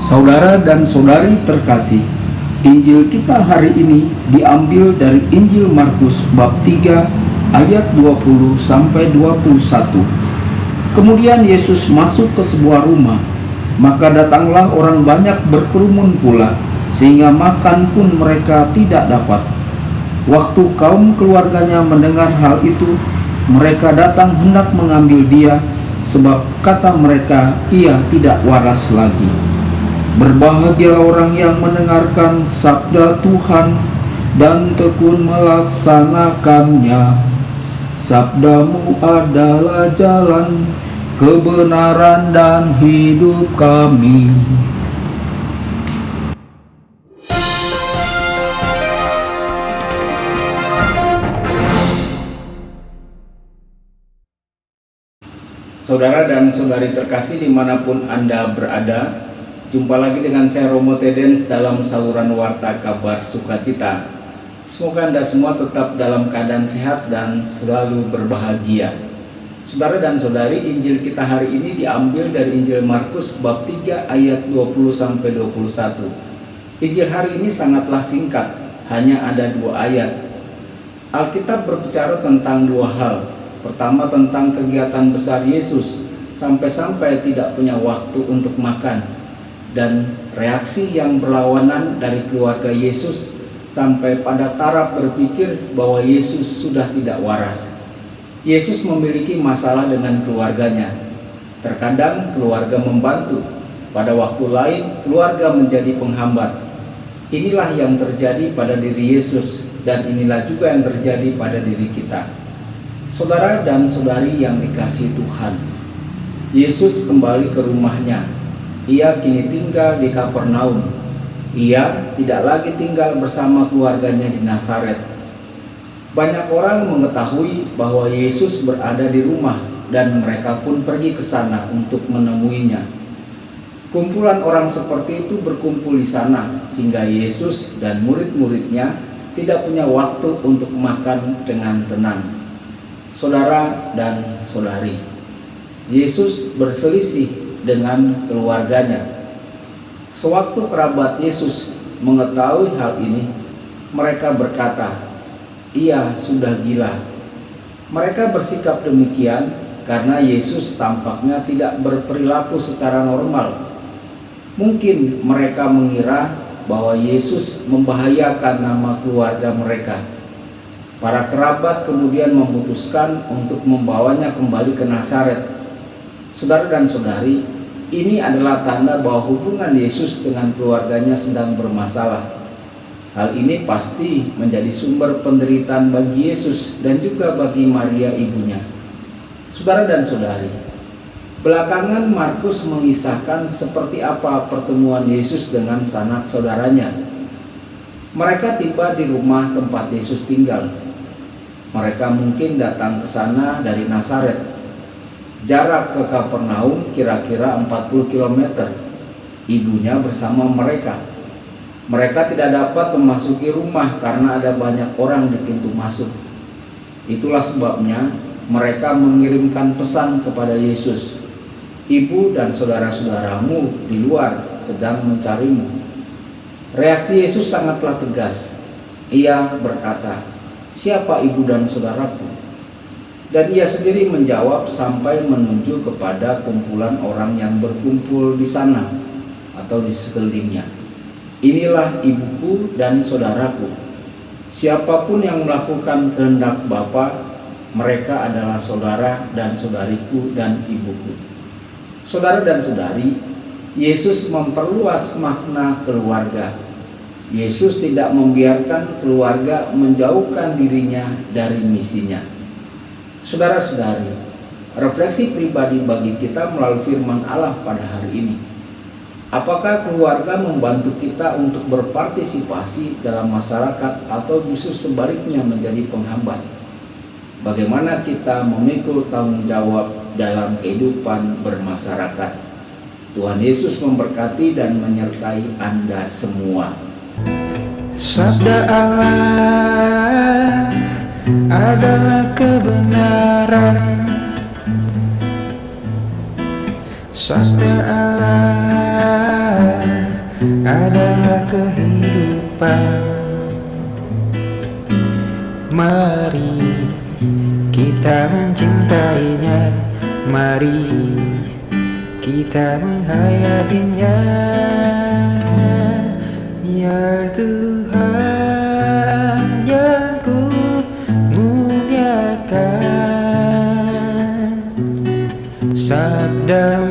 Saudara dan saudari terkasih, Injil kita hari ini diambil dari Injil Markus bab 3 ayat 20 sampai 21. Kemudian Yesus masuk ke sebuah rumah, maka datanglah orang banyak berkerumun pula, sehingga makan pun mereka tidak dapat. Waktu kaum keluarganya mendengar hal itu, mereka datang hendak mengambil dia, sebab kata mereka, ia tidak waras lagi. Berbahagia orang yang mendengarkan sabda Tuhan dan tekun melaksanakannya. Sabdamu adalah jalan, kebenaran dan hidup kami. Saudara dan saudari terkasih dimanapun Anda berada, jumpa lagi dengan saya Romo Tedens dalam saluran Warta Kabar Sukacita. Semoga Anda semua tetap dalam keadaan sehat dan selalu berbahagia. Saudara dan saudari, Injil kita hari ini diambil dari Injil Markus bab 3 ayat 20-21. Injil hari ini sangatlah singkat, hanya ada 2 ayat. Alkitab berbicara tentang 2 hal. Pertama, tentang kegiatan besar Yesus sampai-sampai tidak punya waktu untuk makan, dan reaksi yang berlawanan dari keluarga Yesus sampai pada taraf berpikir bahwa Yesus sudah tidak waras. Yesus memiliki masalah dengan keluarganya. Terkadang keluarga membantu, pada waktu lain keluarga menjadi penghambat. Inilah yang terjadi pada diri Yesus, dan inilah juga yang terjadi pada diri kita. Saudara dan saudari yang dikasihi Tuhan, Yesus kembali ke rumahnya. Ia kini tinggal di Kapernaum. Ia tidak lagi tinggal bersama keluarganya di Nazaret. Banyak orang mengetahui bahwa Yesus berada di rumah, dan mereka pun pergi ke sana untuk menemuinya. Kumpulan orang seperti itu berkumpul di sana, sehingga Yesus dan murid-muridnya tidak punya waktu untuk makan dengan tenang. Saudara dan saudari, Yesus berselisih dengan keluarganya. Sewaktu kerabat Yesus mengetahui hal ini, mereka berkata, "Ia sudah gila." Mereka bersikap demikian karena Yesus tampaknya tidak berperilaku secara normal. Mungkin mereka mengira bahwa Yesus membahayakan nama keluarga mereka. Para kerabat kemudian memutuskan untuk membawanya kembali ke Nazaret. Saudara dan saudari, ini adalah tanda bahwa hubungan Yesus dengan keluarganya sedang bermasalah. Hal ini pasti menjadi sumber penderitaan bagi Yesus dan juga bagi Maria ibunya. Saudara dan saudari, belakangan Markus mengisahkan seperti apa pertemuan Yesus dengan sanak saudaranya. Mereka tiba di rumah tempat Yesus tinggal. Mereka mungkin datang ke sana dari Nazaret. Jarak ke Kapernaum kira-kira 40 km. Ibunya bersama mereka. Mereka tidak dapat memasuki rumah karena ada banyak orang di pintu masuk. Itulah sebabnya mereka mengirimkan pesan kepada Yesus, "Ibu dan saudara-saudaramu di luar sedang mencarimu." Reaksi Yesus sangatlah tegas. Ia berkata, "Siapa ibu dan saudaraku?" Dan ia sendiri menjawab sampai menuju kepada kumpulan orang yang berkumpul di sana atau di sekelilingnya. "Inilah ibuku dan saudaraku. Siapapun yang melakukan kehendak Bapa, mereka adalah saudara dan saudariku dan ibuku." Saudara dan saudari, Yesus memperluas makna keluarga. Yesus tidak membiarkan keluarga menjauhkan dirinya dari misinya. Saudara-saudari, refleksi pribadi bagi kita melalui firman Allah pada hari ini. Apakah keluarga membantu kita untuk berpartisipasi dalam masyarakat atau justru sebaliknya menjadi penghambat? Bagaimana kita memikul tanggung jawab dalam kehidupan bermasyarakat? Tuhan Yesus memberkati dan menyertai Anda semua. Sabda Allah adalah kebenaran. Sabda Allah adalah kehidupan. Mari kita mencintainya, mari kita menghayatinya. Ya Tuhan yang ku muliakan, sabdamu